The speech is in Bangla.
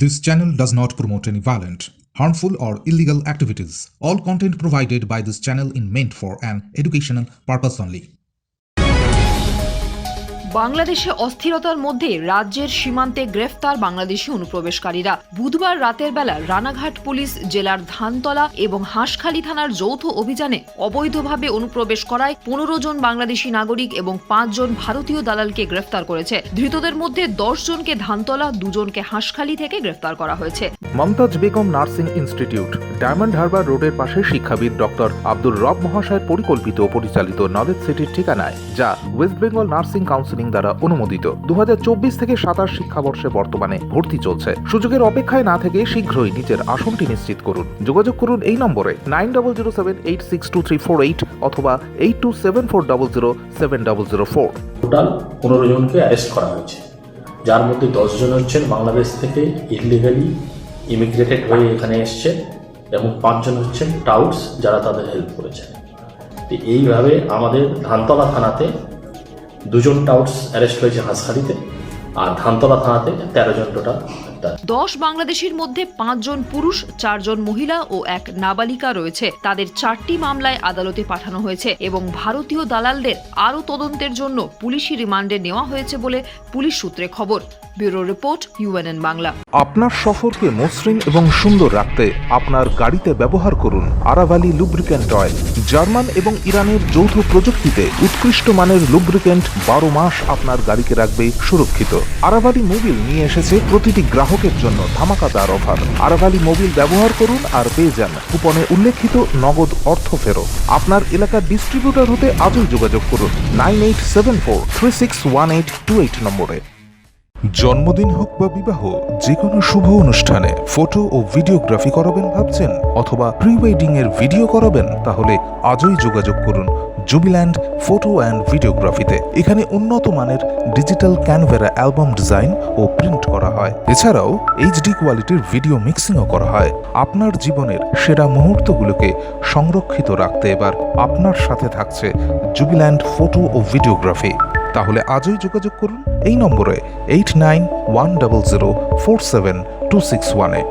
This channel does not promote any violent, harmful, or illegal activities. All content provided by this channel is meant for an educational purpose only. বাংলাদেশে অস্থিরতার মধ্যে রাজ্যের সীমান্তে গ্রেফতার বাংলাদেশি অনুপ্রবেশকারীরা। বুধবার রাতের বেলা রানাঘাট পুলিশ জেলার ধানতলা এবং হাঁসখালী থানার যৌথ অভিযানে অবৈধভাবে অনুপ্রবেশ করায় 15 জন বাংলাদেশি নাগরিক এবং 5 জন ভারতীয় দালালকে গ্রেফতার করেছে। ধৃতদের মধ্যে 10 জনকে ধানতলা, 2 জনকে হাঁসখালী থেকে গ্রেফতার করা হয়েছে। মমতাজ বেগম নার্সিং ইনস্টিটিউট, ডায়মন্ড হারবার রোডের পাশে শিক্ষাবিদ ডক্টর আব্দুর রব মহাশয়ের পরিকল্পিত ও পরিচালিত নলেজ সিটির ঠিকানায়, যা ওয়েস্ট বেঙ্গল নার্সিং কাউন্সিলিং দ্বারা অনুমোদিত। 2024 থেকে 27 শিক্ষাবর্ষে বর্তমানে ভর্তি চলছে। সুযোগের অপেক্ষায় না থেকে শীঘ্রই নিজের আসনটি নিশ্চিত করুন। যোগাযোগ করুন এই নম্বরে 9007862348 অথবা 8274007004। টোটাল 15 জনকে অ্যারেস্ট করা হয়েছে, যার মধ্যে 10 জন হচ্ছেন বাংলাদেশ থেকে ইলিগালি ইমিগ্রেটেড হয়ে এখানে এসছে এবং 5 জন হচ্ছেন টাউটস, যারা তাদের হেল্প করেছেন। তো এইভাবে আমাদের ধানতলা থানাতে 2 জন টাউটস অ্যারেস্ট হয়েছে হাঁসখালীতে, আর ধানতলা থানাতে 13 জন টোটাল। 10 বাংলাদেশির মধ্যে 5 জন পুরুষ, 4 জন মহিলা ও 1 নাবালিকা রয়েছে। তাদের 4টি মামলায় আদালতে পাঠানো হয়েছে এবং ভারতীয় দালালদের আরও তদন্তের জন্য পুলিশি রিমান্ডে নেওয়া হয়েছে বলে পুলিশ সূত্রে খবর। Bureau report, UNN Bangla. আপনার সফরকে মসৃণ এবং সুন্দর রাখতে আপনার গাড়িতে ব্যবহার করুন আরাভালি লুব্রিক্যান্ট অয়েল। জার্মান এবং ইরানের যৌথ প্রযুক্তিতে উৎকৃষ্ট মানের লুব্রিক্যান্ট 12 মাস আপনার গাড়িকে রাখবে সুরক্ষিত। আরাভালি মোবিল নিয়ে এসেছে প্রতিটি গ্রাহকের জন্য ধামাকাদার অফার। আরাভালি মোবিল ব্যবহার করুন আর পেয়ে যান কুপনে উল্লেখিত নগদ অর্থ ফেরত। আপনার এলাকার ডিস্ট্রিবিউটর হতে আজই যোগাযোগ করুন 9874361828 নম্বরে। জন্মদিন হোক বা বিবাহ, যে কোনো শুভ অনুষ্ঠানে ফটো ও ভিডিওগ্রাফি করাবেন ভাবছেন, অথবা প্রি ওয়েডিং এর ভিডিও করাবেন, তাহলে আজই যোগাযোগ করুন জুবিল্যান্ড ফটো অ্যান্ড ভিডিওগ্রাফিতে। এখানে উন্নত মানের ডিজিটাল ক্যানভেরা অ্যালবাম ডিজাইন ও প্রিন্ট করা হয়। এছাড়াও HD কোয়ালিটির ভিডিও মিক্সিংও করা হয়। আপনার জীবনের সেরা মুহূর্তগুলোকে সংরক্ষিত রাখতে এবার আপনার সাথে থাকছে জুবিল্যান্ড ফটো ও ভিডিওগ্রাফি। তাহলে আজই যোগাযোগ করুন এই নম্বরে 8910047261-এ।